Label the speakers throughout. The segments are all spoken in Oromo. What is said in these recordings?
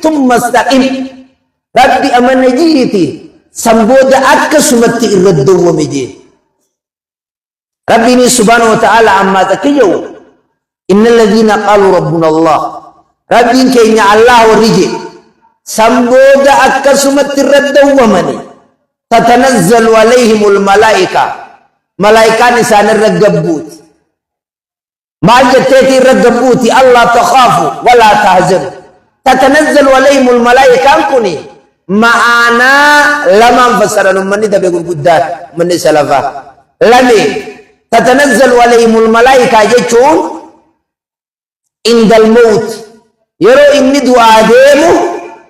Speaker 1: ثم استقم ربي أمن جيتي سنبود أكسمت الردو ومجي ربي سبحانه وتعالى عما تكيو إن الذين قالوا ربنا الله ربي كيني الله ورجي سنبود أكسمت الردو ومني تتنزل عليهم الملائكة ملائكة نسان الرقبوت ما جتيتي الرقبوت الله تخافوا ولا تهزموا تتنزل عليهم الملائكة كوني معنا لما انفسرنا من ده بيقول قدات من سلفا لمي تتنزل عليهم الملائكة يجون عند الموت يرو إني دعاء ديمو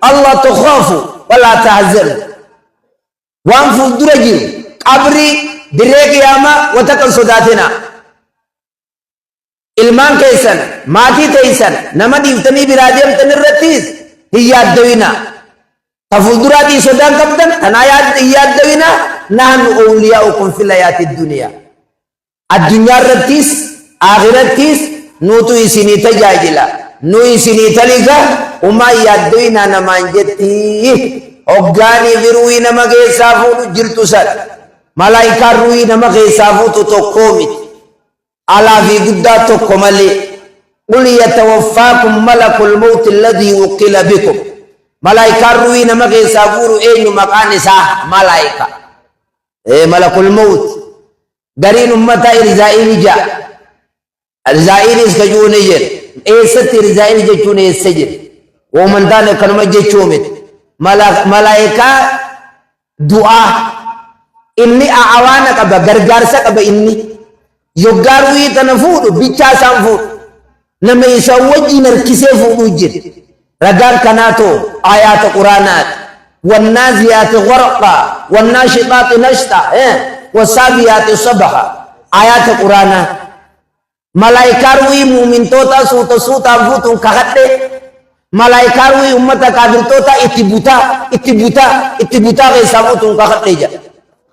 Speaker 1: الله تخافوا ولا تهزموا وانفو درجي قبري دريك ياما وتكن صداتنا ilman kesan mati teisan nama diftani birajam tanirratis hiyad dawina tafudurati sodan kabdan tanayat hiyad dawina nahnu awliyaukum fil hayatid dunya ad-dunya ratis akhiratis nutu isini tajajila nu isini taliga uma hiyad dawina namanjeti ogani virui nama gesafu jirtusat malaika rui nama gesafu totokomit ala fi gudato komali qul yatawaffakum malakul maut alladhi uqila bikum malaika ruina mage saburu enyu makani sa malaika malakul maut garin ummata irzaili ja irzaili iskajune yer esat irzaili jechune esajir wo mandane kanuma jechumit malaika dua inni aawana kaba gargarsa kaba inni yogarwi tanafudu bicha sanfu nama isawaji narkisefu ujir ragan kanato ayat qur'anat wan naziyat gharqa wan nashitat nashta wasabiyat sabha ayat qur'ana malaikarwi mu'min tota suta futun kahate malaikarwi ummata kafir tota itibuta ke sabutun kahate ja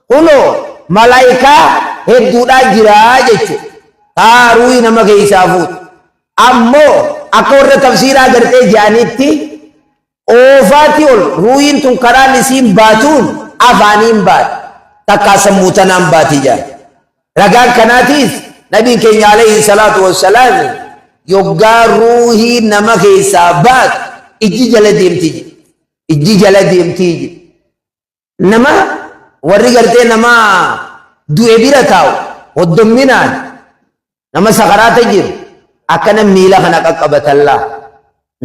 Speaker 1: uno malaika hedduudha jira jechu taarui nama keessaafut ammoo akka warra tafsiiraa gartee jaanitti oofaati ol ruuyin tun karaan isiin baatuun afaaniin baat takkaa sammuu tanaan baati jaa ragaan kanaatiis nabiin keenya alayhi salaatu wassalaam yoggaa ruuhii nama keessaa baat ijji jala deemtii nama warri gartee nama du'e bira taa'u hoddomminaan nama sakaraata jiru akkana miila kana qaqqabatallaa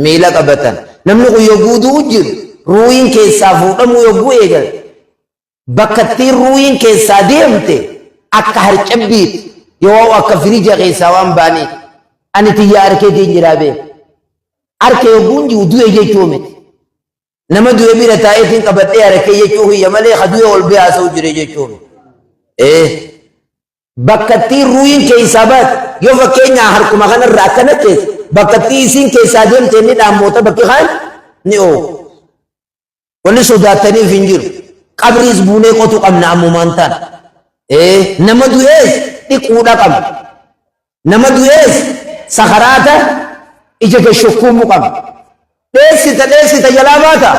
Speaker 1: miila qabatan namni kun yogguu du'u jiru ruuyin keessaa fuudhamuu yogguu eegal bakkattiin ruuyin keessaa deemte akka harcabbiiti yoo akka firija keessaa waan baanii ani tiyyaa harkeetiin jiraa beek harka yogguun jiru du'e jechuu miti nama du'e bira taa'eetiin qabadhee harkee jechuu hiyya malee hadu'e ol beehaasa'u jire jechuu miti bakkatti ruuyin keessaa baat yoo fakkeenya harkuma kanarraa akkana keessa bakkatti isiin keessaa deemte inni dhaammoota bakki kaan ni oo wanni sodaataniif hin jiru qabriis buunee qotu qabna ammumaan ta'an nama du'ees dhiquudha qabna nama du'ees sakaraata ija gashokkuumuu qabna dheessita jalaa baata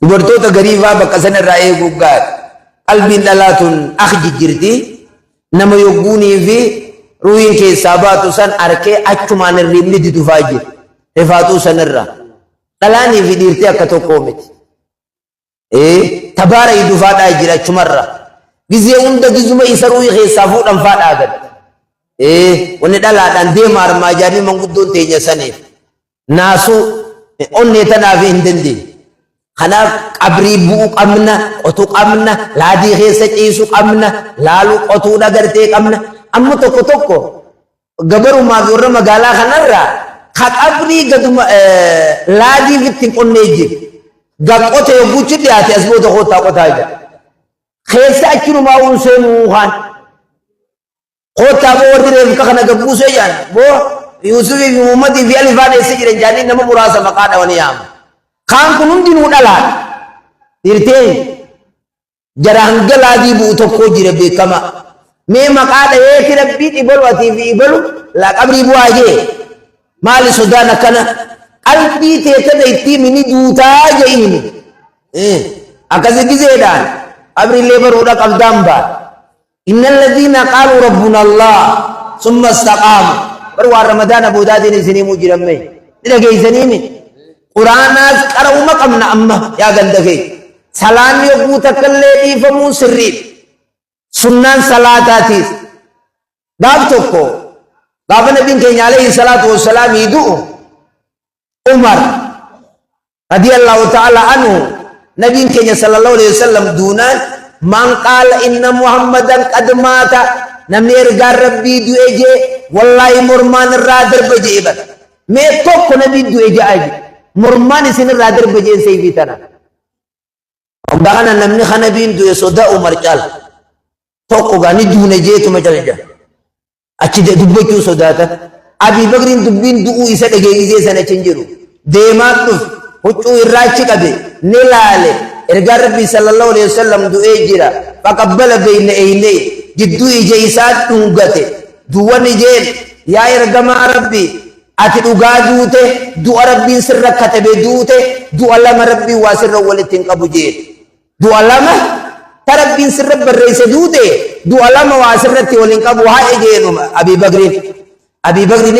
Speaker 1: dubartoota gariifaa bakka sanarraa eeguu gaari qalbiin dhalaatun akhi jirti nama yogguunii fi ruuyin keessaa baatu san arkee achumaan irriibni didufaa jira rifaatuu sanirra dhalaanii fi dhiirtee akka tokkoo miti tabaara hidufaadhaa jira achumarra gizee hunda gizuma isa ruuyi keessaa fuudhan faadhaa gad wanni dhalaadhaan deema armaa jaanii manguddoon teenya saniif naasuu onnee tanaaf hin dandeenye kanaaf qabrii bu'uu qabna qotuu qabna laadii keessa ciisuu qabna laaluu qotuudha gartee qabna amma tokko gabarumaa fi warra magaalaa kanarraa ka qabrii gaduma laadii fitti qonnee jiru gaqote yogguuchi dhiyaate as booda qotaa jira keessa achinumaa unseenuu kaan qotaa boo warri reefka kana gabbuusee jaan boo Yuusufii fi Muhammadii fi Alifaan eessa jiran jaanii nama muraasa maqaa dhawanii yaama kaan kun hundinuu dhalaan dirteen jara hanga laadii bu'u tokko jira beekama mee maqaa dhayeeti rabbii dhibalu atii fi ibalu la qabrii bu'aa jee maali sodaan akkana qalbii teetada itti mini duutaa je'ini akkasi gizeedhaan abrillee baruudha qabdaan baa inna alladhiina qaaluu rabbuna allah summa istaqaamu baru waan ramadaana boodaatiin isinii mujjiramme ni dhageeysaniimi quraanaas qara'uma qabna amma yaa ganda kee salaanni yogguu takkallee dhiifamuu sirrii sunnaan salaataatiis gaaf tokko gaafa nabiin keenya alayhi salaatu wassalaam du'u umar radiyallahu ta'ala anhu nabiin keenya sallallahu alayhi wasallam duunaan man qaala inna muhammadan qad maata namni ergaan rabbii du'e jee wallahi mormaan irraa darba jee bal mee tokko nabii du'e jee aji mormaan isin irraa darba jee sayfii tana Obdana namni kana bin du'e soda umar caal tokko gani duune jeetuma jalja achi de dubbachuu sodaata Abi Bakrin dubbin du'u isa dhageessee sana cin jiru deemaa dhuf huccuu irraachi qabe ni laale ergaa rabbii sallallahu alaihi wasallam du'ee jira faqabbala bayna aynay jidduu ija isaa dhungate duwwan ijeen yaa ergamaa rabbii ati dhugaa duute du'a rabbiin sirra katabe duute du'a lama rabbii waa sirra walitti qabu jee du'a lama tarabbiin sirra barreesse duute du'a lama waa sirratti waliin qabu haa ejeenuma Abi Bakrin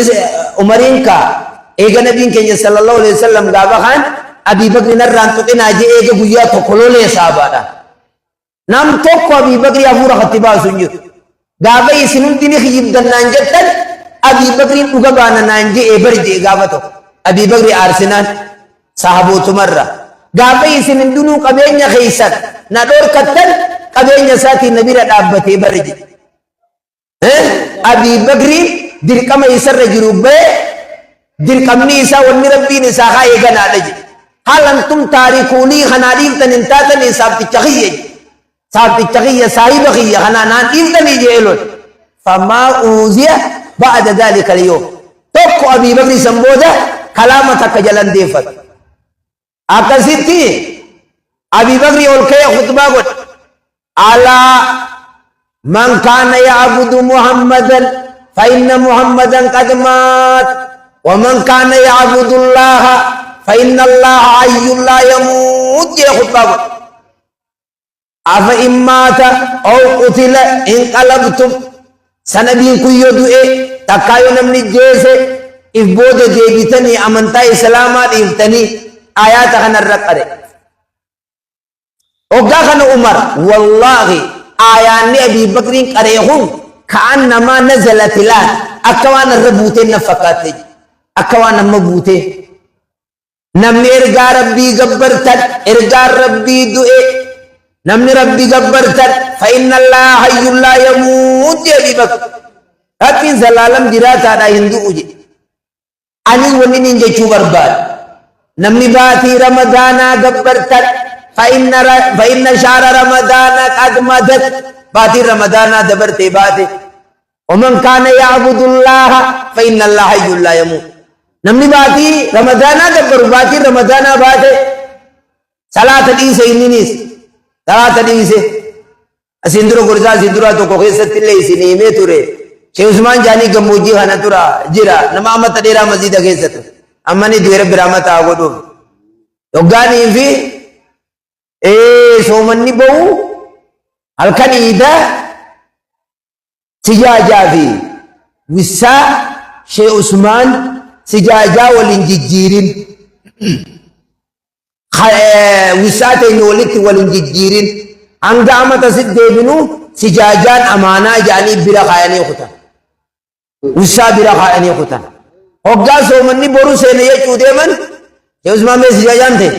Speaker 1: Umarin ka eega nabiin keenya sallallahu alaihi wasallam gaafa kan Abi Bakrin irraan tuqinaa jee eega guyyaa tokko lolee saabaadha nam tokko Abi Bakri hafuura khatti baasu jiru gaafa isin hundini khiyyibdannaan jettan Abi Bakrin dhuga baana naan jee barje gaafa tokko Abi Bakri aarsinaan sahabootumarra gaafa isin hundinuu qabeenya keeysan na dhorkattan qabeenya isaatiin nabira dhaabbatee barje Abi Bakri dirqama isarra jiru bee dirqamni isaa wanni rabbiin isaa haa eeganaadha jedhe hal antum taarikuunii kanaa dhiiftan hin taatanii saabticha kiyya saahiba kiyya kanaa naan dhiiftanii jeelon famaa uuziya ba'ada daalika alyoom tokko Abi Bakri san booda kalaama takka jalan deeffatu akkasitti Abi Bakri ol ka'ee khutbaa godhe alaa man kaana ya'budu Muhammadan فإن محمدا قد مات ومن كان يعبد الله فإن الله حي لا يموت يا خطاب أفإن مات أو قتل انقلبتم سنبين كيو دوئے تکایو نمنی جیسے افبود دیبتنی امنتا اسلامات افتنی آیات خنر رکھرے اوگا خن عمر والله آیان ابی بکرین قریخون كأنما نزلت الآن أكوان الربوتين نفقاتي أكوان مبوتين نمني إرقى ربي قبرتك إرقى ربي دوئي نمني ربي قبرتك فإن الله حي لا يموت يا أبي بكر لكن زلالم جرات على هندو أجي أني ونين جيشو برباد نمني باتي رمضانا قبرتك فإن شهر رمضان قد مدت باتي رمضانا دبرتي باتي ومن كان يعبد الله فإن الله حي لا يموت نمني باتي رمضانا دبر باتي رمضانا باتي صلاة ديسة إنينيس صلاة ديسة سندرو قرزا سندرو تو كوخيست اللي سنيمة توري شيخ عثمان جاني كموجي خانا تورا جرا نمامة تديرا مزيد كيست أماني دوير برامة آغدو يوغاني في سومني بو halkan ida sijaajaa fi wisaa Sheikh Usman sijaajaa waliin jijjiirin wisaa ta'in walitti waliin jijjiirin hanga amata sit deebinu sijaajaan amaanaa jaanii bira kaayanii kutan wisaa bira kaayanii kutan hoggaa soomanni boru seene jechuu deeman Sheikh Usman mee sijaajaan ta'e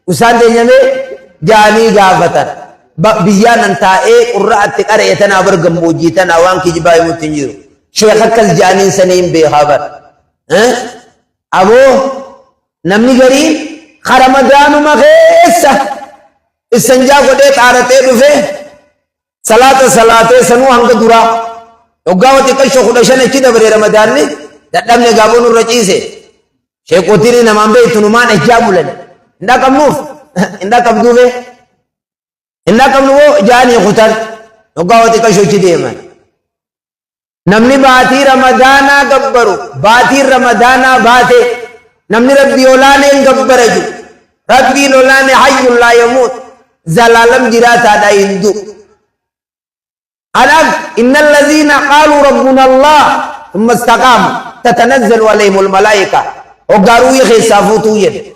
Speaker 1: wisaan teenyamee jaanii gaafatan biyyaan antaa'ee qurra'atti qara'ee tanaa bargammoojjii tanaa waan kijibaa himutti hin jiru sheekh akkas jaaniin saniin beekaa bar aboo namni gariin ramadaanuma keessa issanjaa godhee xaaratee dhufe salaatee sanuu hanga duraa yoggaa wati qashoo 15 achi dabaree ramadaanni dadhabne gaaboo nurra ciise sheekotiin namaan beektunumaan ejjaa bulan hindaa qabnuuf hindaa qabduufe إنك كملوا جاني خطر نقاوتي كشوچ ديما نمني باتي رمضانا قبرو باتي رمضانا باتي namni rabbi olaaneen gabbaraju rabbiin olaane hayyun laa yamuut zalaalam jiraataadha hin du'u إن الذين قالوا ربنا الله ثم استقاموا تتنزل عليهم الملائكة وقالوا يخسافوتوا يد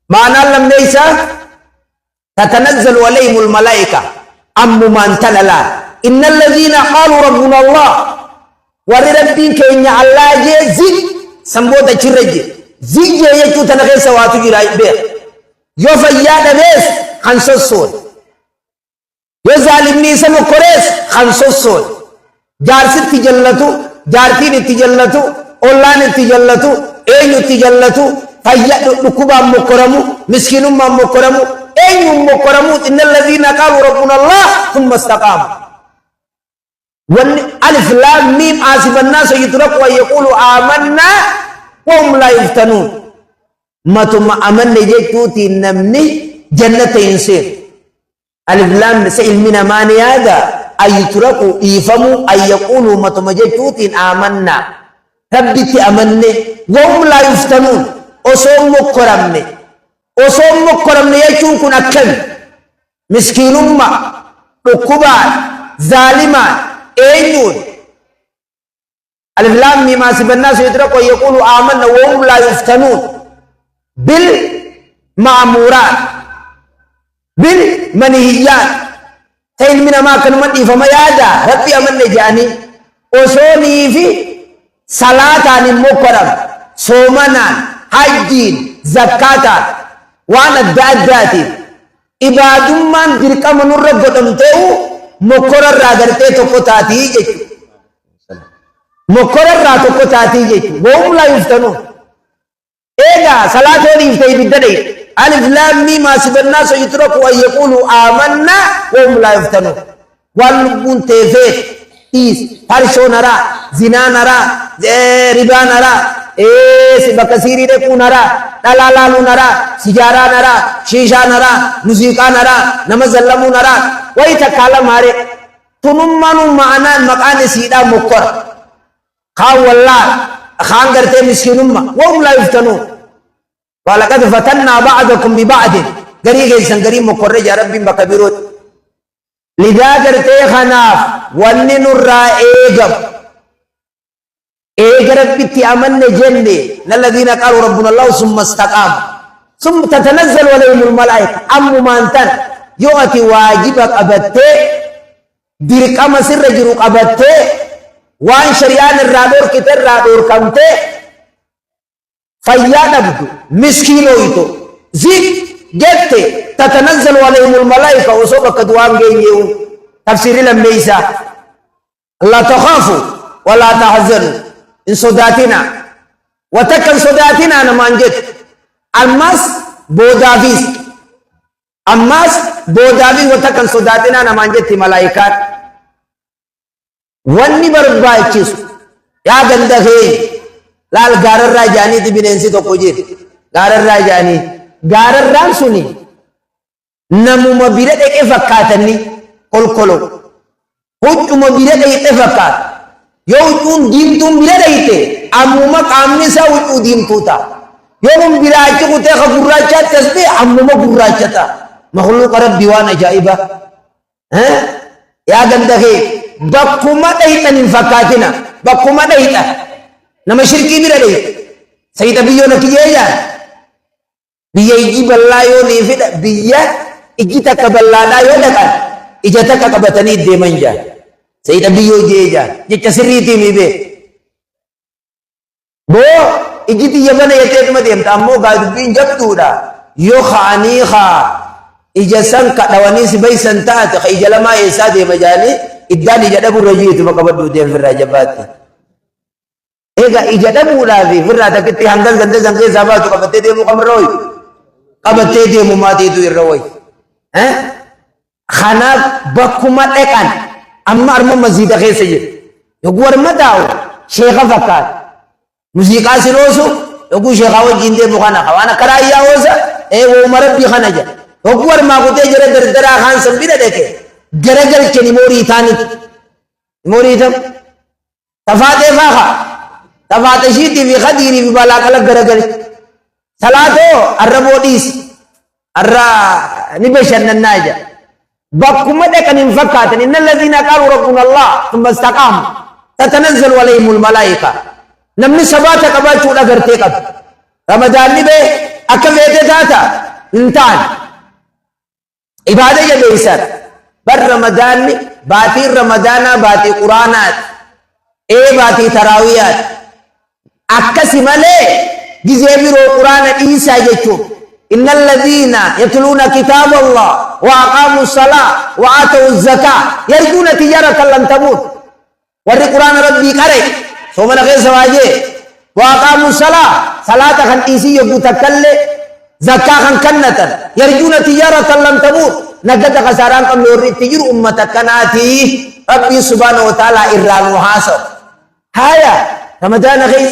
Speaker 1: معنى لم ليس تتنزل عليهم الملائكة أم من تللا إن الذين قالوا ربنا الله وربين كإن الله زي سمبوتا شرجي زي يجو تنخي سواتو جراي بير يوفياد بيس خنسو السول يزالمني سمو كوريس خمسو السول جارس تجلتو جارتين تجلتو أولان تجلتو أينو تجلتو فيأدو نكوبا مكرمو مسكين ما مكرمو أينو مكرمو إن الذين قالوا ربنا الله ثم استقاموا والألف لام ميم آسف الناس يتركوا ويقولوا آمنا وهم لا يفتنون ما ثم أمن جيتوتي نمني جنة ينسير ألف لام سئل من ماني هذا أن يتركوا يفهموا أن يقولوا ما تمجدوت آمنا ربتي أمني وهم لا يفتنون أصوم مكرمني يجون كنا كم مسكين أمة ركبان ظالمان أينون ألف لام مما سب الناس يتركوا يقولوا آمنا وهم لا يفتنون بالمعمورات بالمنهيات تين من ما كان من فما يادا ربي أمن جاني وصوني في صلاة المكرم صومنا حجين زكاة وانا داداتي إباد من تلك من الرب تيو مكرر راغرتي تقطاتي جيك مكرر را تقطاتي جيك وهم لا يفتنون إيجا صلاة يفتي بالدليل ألف لام ميم حسب الناس يتركوا أن يقولوا آمنا وهم لا يفتنون واللبون تيفيت تيس فرشو نرى زنا نرى ربا نرى سبكسيري دكو نرى دلالالو نرى سجارة نرى شيشة نرى موسيقى نرى نمزلمو نرى ويتكالا ماري تنمانو معنا مقان سيدا مكر خان والله خان قرتي مسكين وهم لا يفتنون ولقد فتنا بعضكم ببعض غريغ سنغري مكرج ربي بكبيروت لذا غرتي خناف ونن الرائغب ربي تامن جنة الذين قالوا ربنا الله ثم استقام ثم تتنزل عليهم الملائكة ما انتن يؤتي واجبك أبته ديرك أما سر جروك أبته وان شريان الرادور كتر رادور كمته فيانبدو مسكينويتو زيد جبت تتنزل عليهم الملائكة وصوبك دوام جينيو تفسير لميسا لا تخافوا ولا تحزنوا إن صداتنا وتكن صداتنا نمانجت الماس بودافيس وتكن صداتنا نمانجت ملائكات واني بربايكيس يا گندخي laal gaararraa jaaniiti bineensi tokko jira gaararraa jaanii gaararraan suni namuma bira dhaqee fakkaatanii kolkolo huccuma bira dhaqee fakkaata yoo huccuun diimtuun bira dhaqee ammuma qaamni isaa huccuu diimtuu ta'a yoo biraachi kutee ka gurraachaatti as bee ammuma gurraacha ta'a makhluuqa rabbii waan ajaa'iba yaa ganda kee bakkuma dhayxan hin fakkaatina bakkuma dhayxan nama shirkii bira dhayxe sayida biyyoo nakiyyeeyyaa biyya iji bal'aa yoo nii fidha biyya iji takka bal'aadhaa yoo dhaqan ija takka qabatanii deeman jaa sayida biyyoo jee jaa jecha sirriitii mii bee boo iji xiyya bana yeteetuma deemta ammoo gaa dubbiin jabduudha yoo ka'anii kaa ija san kadhawanii si baysan taate ka ija lamaa eessaa deema jaanii iddaan ija dhaburra jiituma qabadhuu deemfirraa jabaatti ega ija dhabuudhaaf firraa takkitti hangas ganda san keessaa baatu qabattee deemuu qabarra hoy qabattee deemu maatiitu irra hoy kanaaf bakkuma dhaqan amma arma masjiida keessa jiru yogguu arma taa'u sheeka fakkaata muuziqaa siloosu yogguu sheekaa wajjin deemu kana waan akka raayyaa hoosa wooma rabbii kana jedha yogguu armaa kutee jira dardaraa kaan san bira dhaqe garagalchani moorii taaniti moorii tam tafaatee faakaa tafatashiti fi khadiri fi balaqala garagali salato arrabodis arra nibashan naja bakuma dekan infakatan innal ladzina qalu rabbuna allah thumma istaqamu tatanazzalu alaihimul malaika namni sabata qabachu dagarte qab ramadan ni be akavete tata intan ibadah ya besar bar ramadan ni bati ramadana bati quranat bati tarawiyat akkasi male gizebiro qur'ana isa jechu innal ladina yatluna kitaballah wa aqamus salah wa atuz zakah yarjuna tijaratan lan tamut warri qur'ana rabbi kare so mana ke sawaje wa aqamus salah salata kan isi yobu takalle zakah kan kannatan yarjuna tijaratan lan tamut nagada kasaran kam lori tijiru ummatat kanati rabbi subhanahu wa ta'ala irra muhasab haya ramadan akhi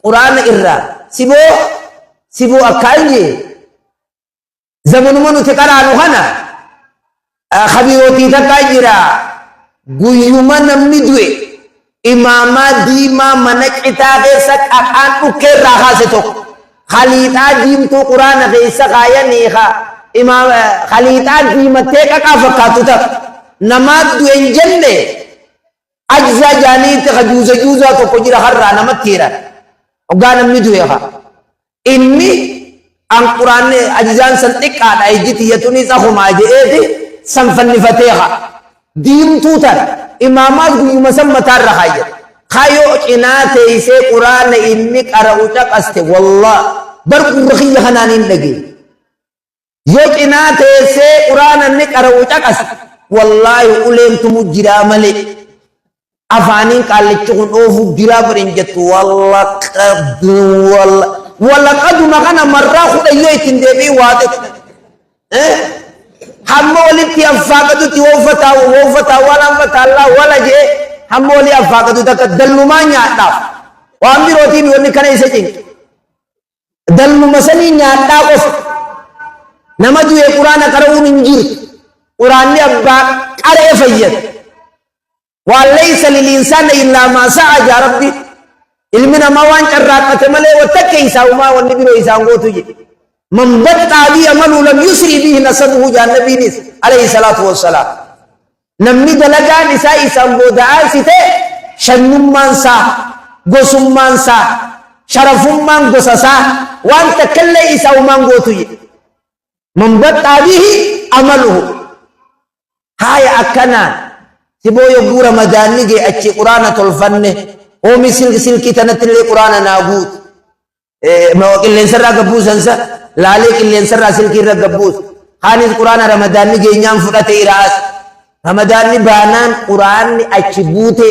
Speaker 1: qur'an irra sibo akanje zamanu manu tekaranu kana khabiroti takajira guyuma namni duwe imama dima manakita kesak akan ukir raha setok khalita dim tu qur'an kesak kaya nikha imam khalita dim teka ka fakatu tak namad duwe jenne ajza jani te khajuza juza to kujira harra namat tira oganam ni duwe ha inni ang Quran ne ajizan santik ada ijiti yatuni sahuma jeeti sanfanni fatiha dim tutar imamat gu masammatar rahaya khayo inate ise Quran ne inni qara'u taqaste wallah barqurhi hananin lagi yo inate ise Quran ne qara'u taqas wallahi ulem tumujira male afanin kalichun ofu dira berinjatu wallah walaqad makana marra khudaytin debi wate hamoli ti afaqatu ti wofata wala Allah wala je hamoli afaqatu takadallumanya ta wa amiroti ni woni kana isajin dallu masani nyata ko namaju e qur'ana karawun injir qur'an ni abba qare fayyad wa laysa lil insani illa ma sa'a rabbi ilmina mawan carraqate male wa takaysa uma wa nabiro isangotu je man batta bi amalu lam yusri bihi nasabuhu jannabi nis alayhi salatu wassalam namni dalaga nisa isambo da'asite shannumman sa gosumman sa sharafumman gosasa wan takalle isa uma ngotu je man batta bihi amaluhu haya akana siboyo gura madani ge achi qur'ana tolfanne o misil kita natilli qur'ana nagut mawakil serra gabus ansa lalik illen serra silki gabus hanis qur'ana ramadan ni genyam fudate iras ramadan ni banan qur'an ni achibute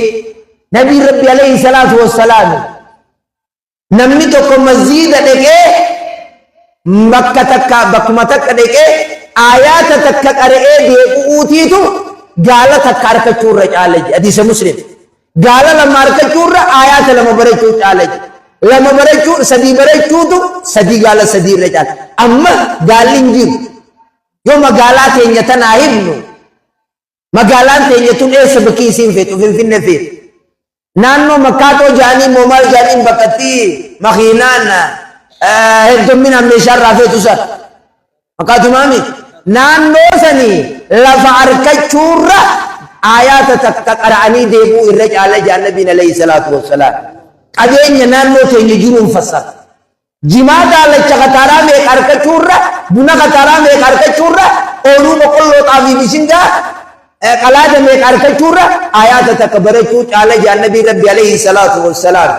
Speaker 1: nabi rabbi alayhi salatu wassalam namni to ko masjid deke makkah takka bakma takka deke ayat takka qare de utitu gala takkar ka churra chalaji hadis muslim gala lama arkachuurra ayata lama barachuu caalaji lama barachuu sadi barachuutu sadi gala sadi irra caala amma gaalli hin jiru yoo magaalaa teenya tanaa himnu magaalaan teenya tun eessa bakki isiin feetu finfinne feetu naannoo makkaatoo jaanii moomaal jaaniin bakkatti makiinaan heddomminaan meeshaarraa feetu san makkaatumaami naannoo sanii lafa arkachuurra ayat taqara'ani deebu irra caala jannabiin alayhi salatu wassalam qabeenya naannoo teenya jiruun fassara jimaata lacha qataraa mee qarqachuurra buna qataraa mee qarqachuurra ooluu boqqolloo xaafii bishinga qalaada mee qarqachuurra ayat taqbarachuu caala jannabiin rabbi alayhi salatu wassalam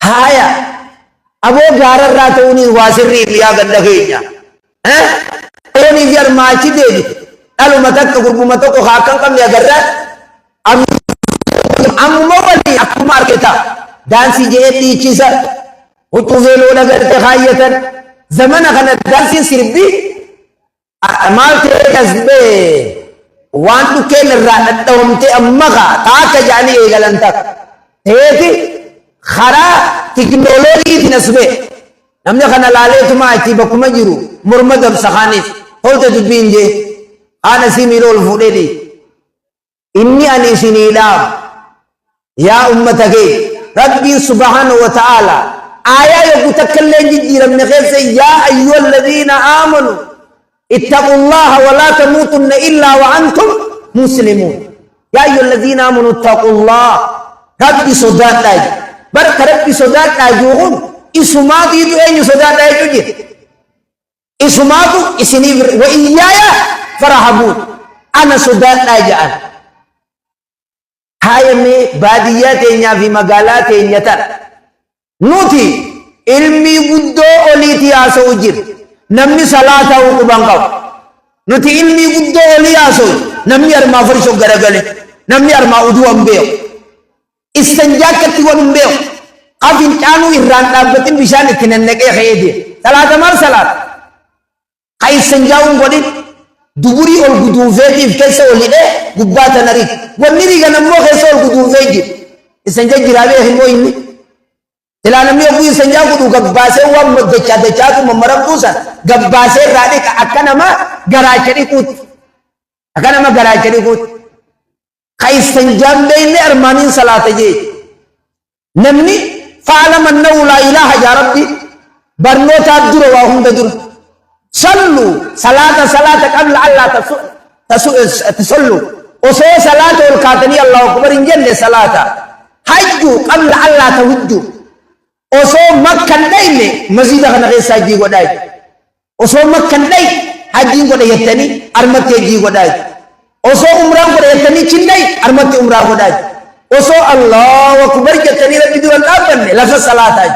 Speaker 1: haya aboo gaararraa ta'uuni waasirrii biyaa ganda keenya oni fi armaachi deebi aluma takka gurbuma tokko haakan qabne agarra amma wali akkuma arketa dansi jee dhiichisa huccuu veeloo dhagarte kaayyatan zamana kana dansiin sirbi maal ta'e tasbee waan dhukkeen irraa dhadhawamte amma taaka jaanii eegalan takka ta'eeti karaa tiknooloojiitiin asbee namni kana laaleetuma achi bakkuma jiru morma dabsa kaanis holte dubbiin jee ana similol fudedi inni ani siniidhaaf yaa ummata kee ربي سبحانه وتعالى آية يتكلم جديرا من غير يا أيها الذين آمنوا اتقوا الله ولا تموتن إلا وأنتم مسلمون يا أيها الذين آمنوا اتقوا الله ربي صدات لاج برك ربي صدات لاجوهم إسمات يدو أين صدات لاجوجي إسمات إسني وإيايا فرحبون أنا صدات لاجان هاي مي باديات في مقالات يتر نوتي علمي بدو أوليتي آسو جير نمني صلاة وقبانقاو نوتي علمي بدو أولي آسو نمني أرما فرشو غرغلي نمني أرما أدو أمبيو استنجاك كتوان أمبيو قافين كانوا إران تابتين بشان اتننك خيدي صلاة مال صلاة خي استنجاون قولي دبوري أول قدوفيتي في كيسا ولي قباتا نريك ونري غنمو خيسا أول قدوفيتي استنجا جرابي همو إني Tilaan namni oguu sanjaa godhu gabbaasee waan dachaa mammaram buusan gabbaasee irraa akka nama garaacha dhiquutti kan sanjaan beeyne armaaniin salaata jee namni fa'alam annahu laa ilaaha yaa rabbi barnootaaf dura waa hunda dura sallu salaata qabla allaa tasallu osoo salaata ol kaatanii allahu akbar hin jenne salaata hajju qabla allaa tahujju osoo makkan dhayne masjida kana keessa hajjii godhaa osoo makkan dhay hajjiin godha jettanii armatti hajjii godhaa osoo umraan godha jettanii chinnay armatti umraa godhaa osoo allahu akbar jettanii rabbi duran dhaabbanne lafa salaataa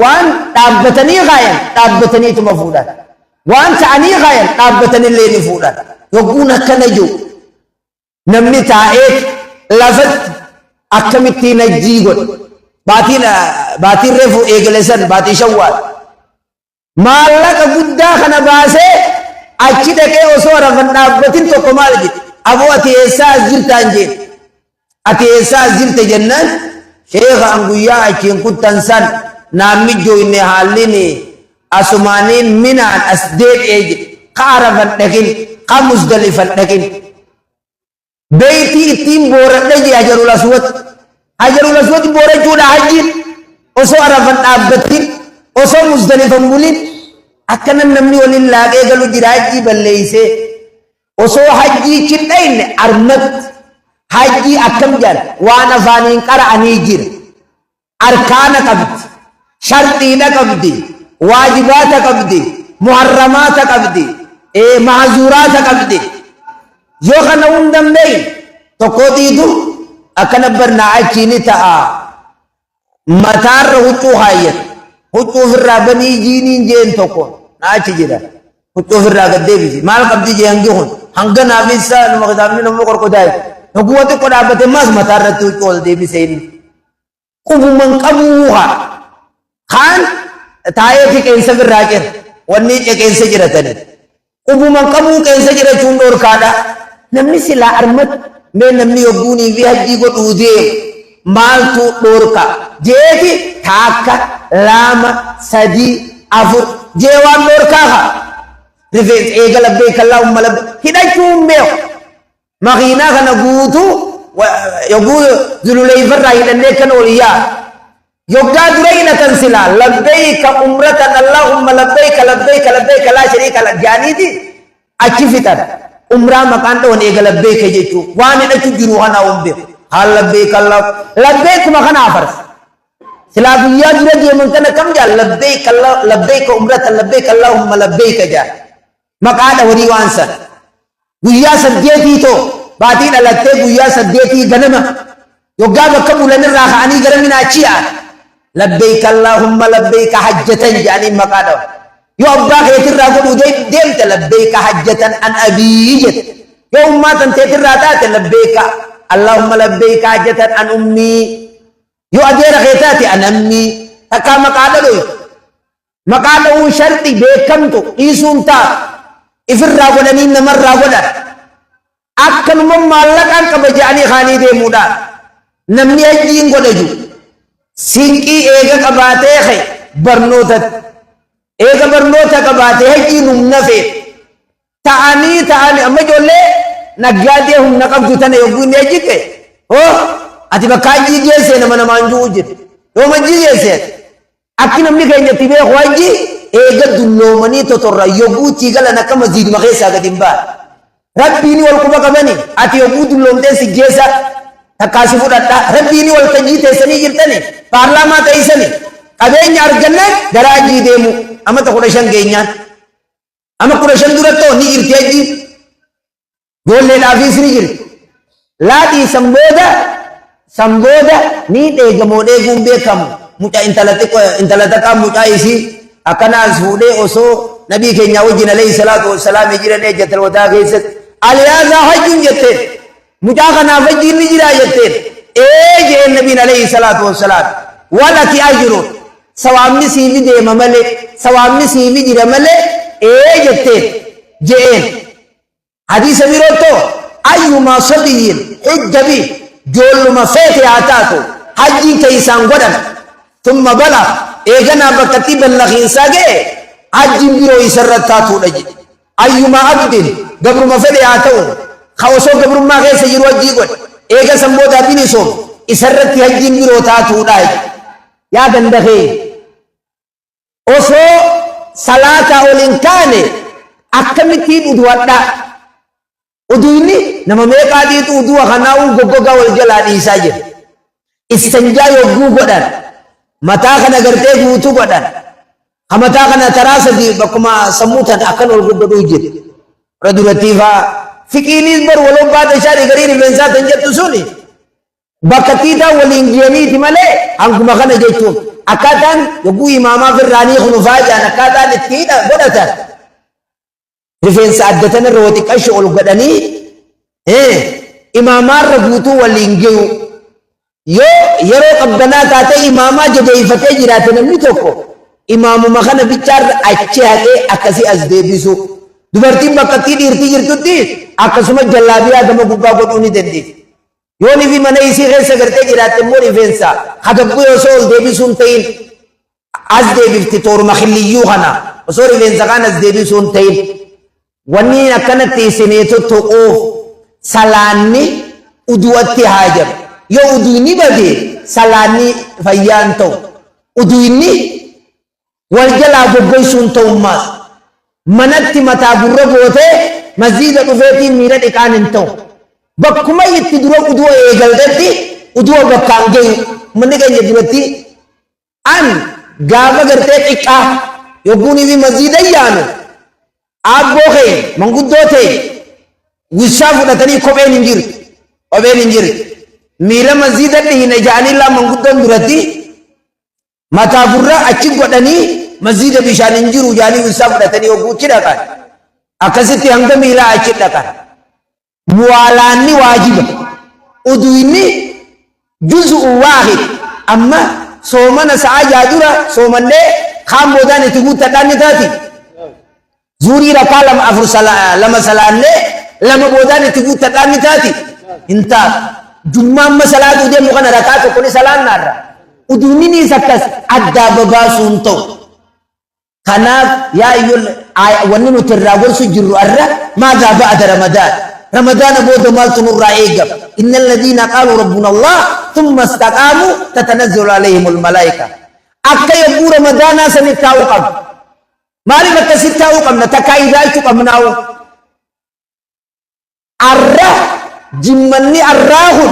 Speaker 1: waan dhaabbatanii gaayan dhaabbatanii tuma fuudhaan waan ta'anii gaayan dhaabbatanii illee ni fuudhaan yogguun akkana jiru namni taa'ee lafat akkamitti najjii godhe baatiin reefu eegalesan baatii shawwaal maallaqa guddaa kana baasee achi dhaqee osoo rafan dhaabbatin tokko maal jedhe aboo ati eessaa as jirtaan jedhe ati eessaa as jirte jennaan sheekha an guyyaa achiin kuttan san naammi jooyne haallini asumaaniin minaan as deebi'ee jedhe kaa rafan dhaqin kaa musdalifan dhaqin beeyti ittiin booradhe jee hajarul aswad boorachuudha hajjiin osoo arafan dhaabbattin osoo musdalifan bulin akkanan namni waliin laaqee galu jira hajjii balleeysee osoo hajjii cindhayne armat hajjii akkam jaan waan afaaniin qara'anii jira arkaana qabdi sharxiidha qabdi waajibaata qabdi muharramaata qabdi mahzuuraata qabdi yoo kana hundan beeyin tokko diidu akkana barnaa achiini ta'a mataarra huccuu haayyat huccuu ofirraa banii jiiniin jeen tokko na achi jira huccuu ofirraa gad deebisi maal qabdi jee hangi kun hanga naafisa nama kitaabni nama qorqodaay hogguwa xiqqo dhaabbate maas mataarratti huccuu ol deebisee inni qubuman qabuuha kaan taa'ee fi qeensa birraa qira wanni qeensa jiratanii qubuman qabuu qeensa jirachuun dhorkaadha namni silaa armat mee namni yogguunii fi hajjii godhuu deemu maaltu dhorka jeeti taakka lama sadii afur jee waan dhorkaa haa rifeensa eega labbeeka Allaahumma labbeeka hidhachuun beeku makiinaa kana guutuu yogguu zululeyfarraa hidhannee kan oliyyaa yoggaa dura hidhatan silaa labbeeka umratan Allaahumma labbeeka laa shariika lak jaaniiti achi fixan umraa maqaan dhawan eega labbeeka jechuu waan hidhachu jiru kana umbeeku haa labbeeka labbeekuma kana afarsa silaa guyyaa dura deeman kana kam jaa labbeeka umratan labbeeka Allaahumma labbeeka jaa maqaa dhawanii waan san guyyaa saddeetii too baatii dhalattee guyyaa saddeetii ganama yoggaa bakka bulanirraa ka'anii gara minaachiyaa labbeeka Allaahumma labbeeka hajjatan jaanii maqaa dhawan yoo abbaa keetirraa godhuu deemte labbeeka hajjatan an abii jette yoo ummaa tanteetirraa taate labbeeka Allahumma labbeeka hajjatan an ummii yoo adeera kee taate an ammii takkaa maqaa dhaloytu maqaa dhawuu sharxi beekamtu dhiisuun taatu ifirraa godhanii namarraa godhan akkanuma maallaqaan qaba jedhanii kaanii deemuudhaan namni hajjiin godhaju sinqii eega qabaatee kee barnootatti eega barnoota qabaatee hajjiin humna fee ta'anii amma ijoollee naggaatee humna qabdu tana yogguu inni ejjite ati bakka hajjii geessee nama namaan jiru jiru yoo majjii geessee akki namni keenyatti beeku hajjii eega dulloomanii totorra yogguu tii galan akka masjiiduma keessaa gadi hin baane rabbiini wal quba qabani ati yogguu dulloomtee si geessa takkaasi fudhadha rabbiini wal tajjii teessanii jirtani paarlaamaa ta'isani qabeenya argannaan gara hajjii deemu amma 15 geenyaan amma 15 durattoo ni jirti hajjii ijoolleedhaafis ni jirti laatii sambooda ni dheegamoo dheeguun beekamu mucaa intala taqaa mucaa isii akkanaas fuudhee osoo nabii keenya wajjin alayhi salaatu wassalaam jiran ejjatal wadaa keessatti aliyaazaa hajjuun jetteen mucaa kanaaf hajjiin ni jira jetteen jeen nabiin alayhi salaatu wassalaam walaki ajru sawaabni siifi deema malee sawaabni siifi jira malee jetteen jeen hadiisa biroottoo ayyumaa sabiyyin hujjabi joolluma feete haa taatu hajjiin keeysaan godhan ثم بلغ ايغنا بكتي بلغين ساغي حج بيرو يسرتاتو دجي ايما عبد قبر ما فدي اتو خوسو قبر ما غير سيرو جي قد ايغا سمبودا بينيسو يسرت حج بيرو تاتو داي يا دندخي اوسو صلاه اولنكاني اكمتي بدودا وديني نما ميقادي تو دو خناو غوغا والجلا دي ساجي استنجا يوغو غدان mataa kana gartee guutuu godhan mataa kana taraasati bakkuma sammuutan akkan ol guddadhuu jira raduratiifaa fiqiinis bar waloo baata ishaanii garii rifeensaa tan jettu suni bakka tiitaa waliin giyaniiti malee hanguma kana jechuun akkaataan yogguu imaamaa firraanii kunufaa jaan akkaataan ittiidha godhatan rifeensa addatan irra xiqqasho ol godhanii imaamaarra guutuu waliin giyu yeroo qabbanaa taatee imaamaa jabeeyfatee jiraate namni tokko imaamuma kana bichaarra achi haqee akkasii as deebisu dubartiin bakkattii dhiirtii jirtutti akkasuma jallaabiyaa gama gubbaa godhuu ni dandeessi yoo nifi mana isii keessa gartee jiraatte immoo rifeensa hadabbuu osoo ol deebisuun ta'in as deebifti tooruma khilliyyuu kana osoo rifeensa kaan as deebisuun ta'in wanni akkanatti isineetu to'uuf salaanni uduwatti haajamu yoo uduunni bade salaanni fayyaan ta'u uduunni wal jalaa goggoysuun ta'ummaas manatti mataa gurra gootee masjiida dhufeetiin miira dhiqaan hin ta'u bakkuma itti dura uduwa eegaltetti uduwa bakkaan gayu manni keenya duratti an gaafa gartee xiqqaa yogguun fi masjiida yaanu aabboo kee manguddoo ta'e wissaa fudhatanii kopheen hin jirtu miila masjiida dhihina jaanii laa manguddoon duratti mataa gurra achi godhanii masjiida bishaan hin jiru jaanii wissaa fudhatanii hogguuchi dhaqan akkasitti hanga miilaa achi dhaqan muwaalaanni waajiba uduunni juz'u waahid amma soomana sa'a jaadura soomannee kaan boodaan itti guuttadhaan ni taati zuurii rakaa lama salaannee lama boodaan itti guuttadhaan ni taati hin taatu jummaan masalaatu deemu kana rakaa tokko ni salaannaarra uduunni sakkas addaa babaasuun ta'u kanaaf yaa iyyul wanni nuti irraa gorsu jirru arra maadaa ba'da ramadaan booda maaltu nurraa eegam inna alladhiina qaaluu rabbuna allah thumma istaqaamu tatanazzalu alayhim almalaa'ika akka yogguu ramadaanaa sanitti taa'uu qabna maaliif akkasitti taa'uu qabna takkaa ilaalchuu qabnaawu arra جمني الراهن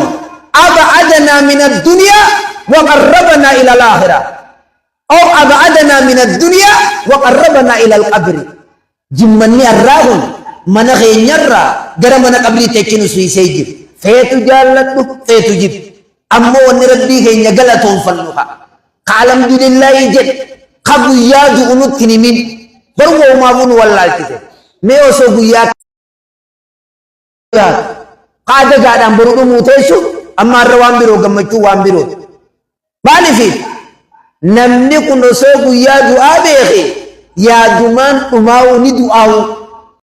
Speaker 1: أبعدنا من الدنيا وقربنا إلى الآخرة أو أبعدنا من الدنيا وقربنا إلى القبر جمني الراهن من غينيرا جرى من قبري تكينو سوي سيجب فيتو جالت فيتو جب أمو ونربي غينيا غلطون فلوها الحمد لله يجب قبو ياجو أنوتني من برغو ما بون والله كده ميو سوغو ياك قاعدة قاعدة برودو موتيشو أما الروان بيرو قمتشو وان بيرو مالفي نمني كنو سوكو يا دعا بيخي يا دمان أماو ندعاو